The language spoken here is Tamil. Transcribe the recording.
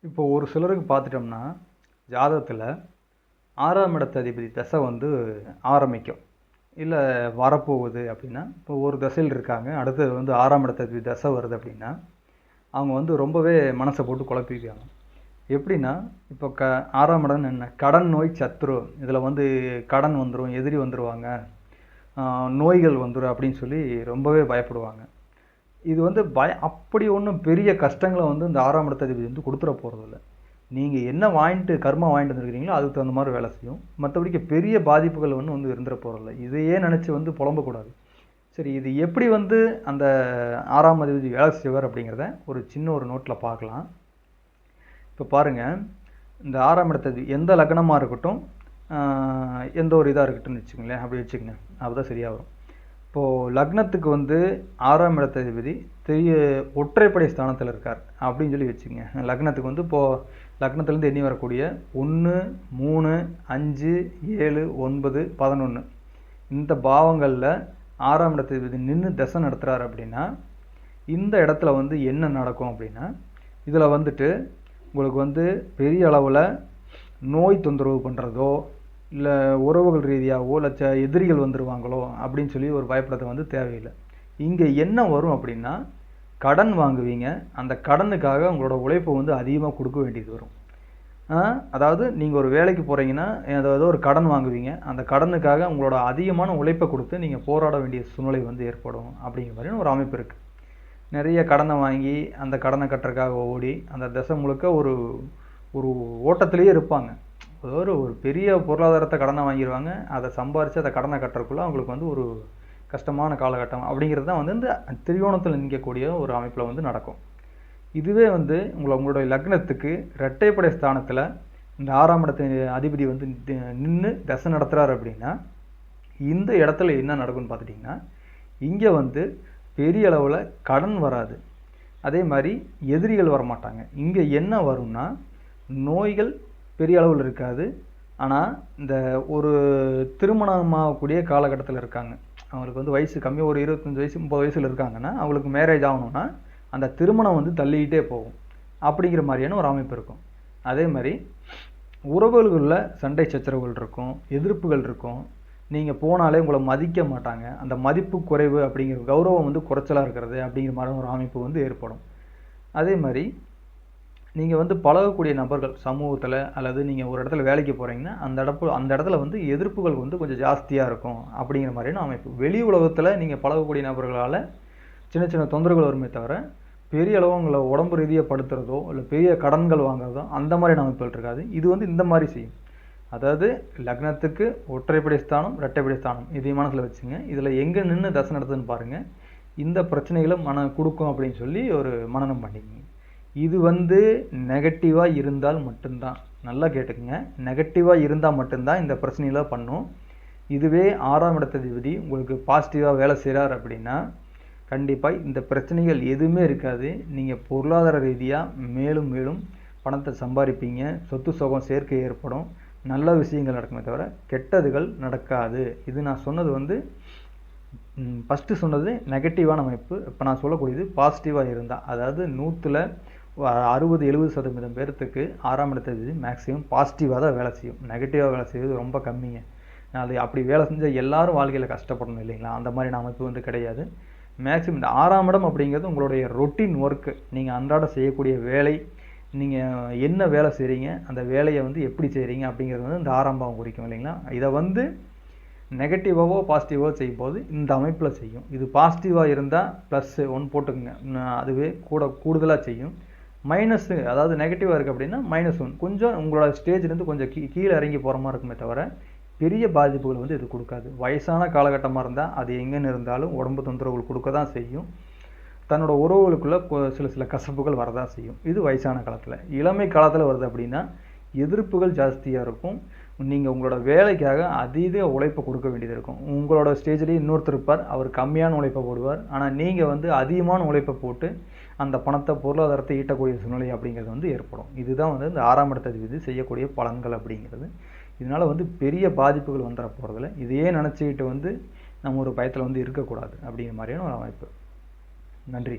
இப்போ ஒரு சிலருக்கு பார்த்துட்டோம்னா, ஜாதகத்தில 6ஆம் இடத்து அதிபதி தசை ஆரம்பிக்கும். இல்ல வரப்போகுது அப்படின்னா, இப்போ ஒரு தசையில் இருக்காங்க. அடுத்தது 6ஆம் இடத்து அதிபதி தசை வருது அப்படின்னா, அவங்க ரொம்பவே மனச போட்டு குழப்பிக்குவாங்க. எப்படின்னா, இப்போ 6ஆம் இடம்னு என்ன? கடன், நோய், சத்ரு. இதில கடன் வந்துரும், எதிரி வந்துருவாங்க, நோய்கள் வந்துரும் அப்படின்னு சொல்லி ரொம்பவே பயப்படுவாங்க. இது அப்படி ஒண்ணும் பெரிய கஷ்டங்கள இந்த 6ஆம் இடத்து அதிபதி குடுத்துற போறதில்ல. நீங்க என்ன கர்மா வாங்கிட்டு வந்திருக்கிறீங்களோ, அதுக்கு தகுந்த மாரி வேலை செய்யும். மத்தபடிக்கு பெரிய பாதிப்புகள் இருந்துற போறதில்ல. இதையே நெனச்சு புலம்பக்கூடாது. சரி, இது எப்படி அந்த 6ஆம் அதிபதி வேலை செய்வார் அப்படிங்கிறத ஒரு சின்ன ஒரு நோட்ல பார்க்கலாம். இப்ப பாருங்க, இந்த 6ஆம் இடத்து அதிபதி எந்த லக்னமா இருக்கட்டும், எந்த ஒரு இதா இருக்கட்டும்னு வச்சுக்கங்களேன். அப்படி வச்சுக்கங்க. அப்பதான் சரியா வரும். இப்போ லக்னத்துக்கு 6ஆம் இடத்து அதிபதி ஒற்றைப்படை ஸ்தானத்தில் இருக்கார் அப்படின்னு சொல்லி வச்சுக்கங்க. லக்னத்துக்கு இப்போ லக்னத்திலேருந்து எண்ணி வரக்கூடிய 1, 3, 5, 7, 9, 11 இந்த பாவங்களில் 6ஆம் இடத்து அதிபதி நின்று தசை நடத்துகிறார் அப்படின்னா, இந்த இடத்துல என்ன நடக்கும் அப்படின்னா, இதில் உங்களுக்கு பெரிய அளவில் நோய் தொந்தரவு பண்ணுறதோ, இல்லை உறவுகள் ரீதியாகவோ, இல்லை எதிரிகள் வந்துடுவாங்களோ அப்படின்னு சொல்லி ஒரு பயப்படத்தை தேவையில்லை. இங்கே என்ன வரும் அப்படின்னா, கடன் வாங்குவீங்க. அந்த கடனுக்காக உங்களோட உழைப்பை அதிகமாக கொடுக்க வேண்டியது வரும். அதாவது நீங்கள் ஒரு வேலைக்கு போகிறீங்கன்னா, ஏதோ ஒரு கடன் வாங்குவீங்க. அந்த கடனுக்காக உங்களோட அதிகமான உழைப்பை கொடுத்து நீங்கள் போராட வேண்டிய சூழ்நிலை ஏற்படும் அப்படிங்கிற மாதிரியான ஒரு அமைப்பு இருக்குது. நிறைய கடனை வாங்கி அந்த கடனை கட்டுறதுக்காக ஓடி அந்த தசை முழுக்க ஒரு ஒரு ஓட்டத்திலேயே இருப்பாங்க. ஒரு பெரிய பொருளாதாரத்தை கடனை வாங்கிடுவாங்க. அதை சம்பாரித்து அதை கடனை கட்டுறதுக்குள்ள அவங்களுக்கு ஒரு கஷ்டமான காலகட்டம் அப்படிங்கிறது தான் இந்த திரிகோணத்தில் நிற்கக்கூடிய ஒரு அமைப்பில் நடக்கும். இதுவே உங்களுடைய லக்னத்துக்கு இரட்டைப்படை ஸ்தானத்தில் இந்த 6ஆம் இடத்து அதிபதி நின்று தசை நடத்துகிறார் அப்படின்னா, இந்த இடத்துல என்ன நடக்கும்னு பார்த்துட்டிங்கன்னா, இங்கே பெரிய அளவில் கடன் வராது. அதே மாதிரி எதிரிகள் வரமாட்டாங்க. இங்கே என்ன வரும்னா, நோய்கள் பெரிய அளவில் இருக்காது. ஆனால் இந்த ஒரு திருமணமாகக்கூடிய காலகட்டத்தில் இருக்காங்க, அவங்களுக்கு வயசு கம்மி, ஒரு 25 வயசு 30 வயசில் இருக்காங்கன்னா, அவங்களுக்கு மேரேஜ் ஆகணும்னா அந்த திருமணம் தள்ளிக்கிட்டே போகும். அப்படிங்கிற மாதிரியான ஒரு அமைப்பு இருக்கும். அதே மாதிரி உறவுகளில் சண்டை சச்சரவுகள் இருக்கும், எதிர்ப்புகள் இருக்கும். நீங்கள் போனாலே உங்களை மதிக்க மாட்டாங்க. அந்த மதிப்பு குறைவு அப்படிங்கிற கௌரவம் குறைச்சலாக இருக்கிறது அப்படிங்கிற மாதிரி ஒரு அமைப்பு ஏற்படும். அதே மாதிரி நீங்கள் பழகக்கூடிய நபர்கள் சமூகத்தில் அல்லது நீங்கள் ஒரு இடத்துல வேலைக்கு போகிறீங்கன்னா, அந்த இடத்துல எதிர்ப்புகள் கொஞ்சம் ஜாஸ்தியாக இருக்கும் அப்படிங்கிற மாதிரியான அமைப்பு. வெளி உலகத்தில் நீங்கள் பழகக்கூடிய நபர்களால் சின்ன சின்ன தொந்தரவுகள் வருமே தவிர, பெரிய அளவு உங்களை உடம்பு ரீதியாக படுத்துறதோ இல்லை பெரிய கடன்கள் வாங்குறதோ அந்த மாதிரியான அமைப்புகள் இருக்காது. இது இந்த மாதிரி செய்யும். அதாவது லக்னத்துக்கு ஒற்றைப்படை ஸ்தானம், இரட்டைப்படை ஸ்தானம், இதையும் மனசில் வச்சுங்க. இதில் எங்கே நின்று தசை நடத்துதுன்னு பாருங்கள். இந்த பிரச்சனைகளை கொடுக்கும் அப்படின்னு சொல்லி ஒரு மனனம் பண்ணிக்கங்க. இது நெகட்டிவாக இருந்தால் மட்டும்தான், நல்லா கேட்டுக்கங்க, நெகட்டிவாக இருந்தால் மட்டும்தான் இந்த பிரச்சனைகளை பண்ணும். இதுவே 6ஆம் இடத்து அதிபதி உங்களுக்கு பாசிட்டிவாக வேலை செய்கிறார் அப்படின்னா, கண்டிப்பாக இந்த பிரச்சனைகள் எதுவுமே இருக்காது. நீங்கள் பொருளாதார ரீதியாக மேலும் மேலும் பணத்தை சம்பாதிப்பீங்க. சொத்து சுகம் சேர்க்கை ஏற்படும். நல்ல விஷயங்கள் நடக்குமே தவிர கெட்டதுகள் நடக்காது. இது நான் சொன்னது ஃபஸ்ட்டு சொன்னது நெகட்டிவான அமைப்பு. இப்போ நான் சொல்லக்கூடியது பாசிட்டிவாக இருந்தால், அதாவது 100ல் 60-70% பேர்த்துக்கு 6ஆம் இடத்து மேக்ஸிமம் பாசிட்டிவாக தான் வேலை செய்யும். நெகட்டிவாக வேலை செய்வது ரொம்ப கம்மிங்க. அது அப்படி வேலை செஞ்சால் எல்லாரும் வாழ்க்கையில் கஷ்டப்படணும் இல்லைங்களா? அந்த மாதிரியான அமைப்பு கிடையாது. மேக்ஸிமம் இந்த 6ஆம் இடம் அப்படிங்கிறது உங்களுடைய ரொட்டீன் ஒர்க்கு. நீங்கள் அன்றாட செய்யக்கூடிய வேலை, நீங்கள் என்ன வேலை செய்கிறீங்க, அந்த வேலையை எப்படி செய்கிறீங்க அப்படிங்கிறது இந்த 6ஆம் பாவம் குறிக்கும் இல்லைங்களா? இதை நெகட்டிவாவோ பாசிட்டிவாவோ செய்யும்போது இந்த அமைப்பில் செய்யும். இது பாசிட்டிவாக இருந்தால் +1 போட்டுக்குங்க, அதுவே கூடுதலாக செய்யும். மைனஸு, அதாவது நெகட்டிவாக இருக்குது அப்படின்னா -1, கொஞ்சம் உங்களோட ஸ்டேஜ்லேருந்து கொஞ்சம் கீழே இறங்கி போகிற மாதிரி இருக்குமே தவிர பெரிய பாதிப்புகள் இது கொடுக்காது. வயசான காலகட்டமாக இருந்தால் அது எங்கேன்னு இருந்தாலும் உடம்பு தொந்தரவுகள் கொடுக்க தான் செய்யும். தன்னோட உறவுகளுக்குள்ளே சில கசப்புகள் வரதான் செய்யும். இது வயசான காலத்தில். இளமை காலத்தில் வருது அப்படின்னா எதிர்ப்புகள் ஜாஸ்தியாக இருக்கும். நீங்கள் உங்களோட வேலைக்காக அதீத உழைப்பை கொடுக்க வேண்டியது இருக்கும். உங்களோட ஸ்டேஜ்லேயே இன்னொருத்தர் இருப்பார், அவர் கம்மியான உழைப்பை போடுவார். ஆனால் நீங்கள் அதிகமான உழைப்பை போட்டு அந்த பணத்தை, பொருளாதாரத்தை ஈட்டக்கூடிய சூழ்நிலை அப்படிங்கிறது ஏற்படும். இதுதான் இந்த 6ஆம் இடத்து அதிபதி செய்யக்கூடிய பலன்கள் அப்படிங்கிறது. இதனால் பெரிய பாதிப்புகள் வந்துட போகிறதில்ல. இதையே நினச்சிக்கிட்டு நம்ம ஒரு பயத்தில் இருக்கக்கூடாது அப்படிங்கிற மாதிரியான ஒரு அமைப்பு. நன்றி.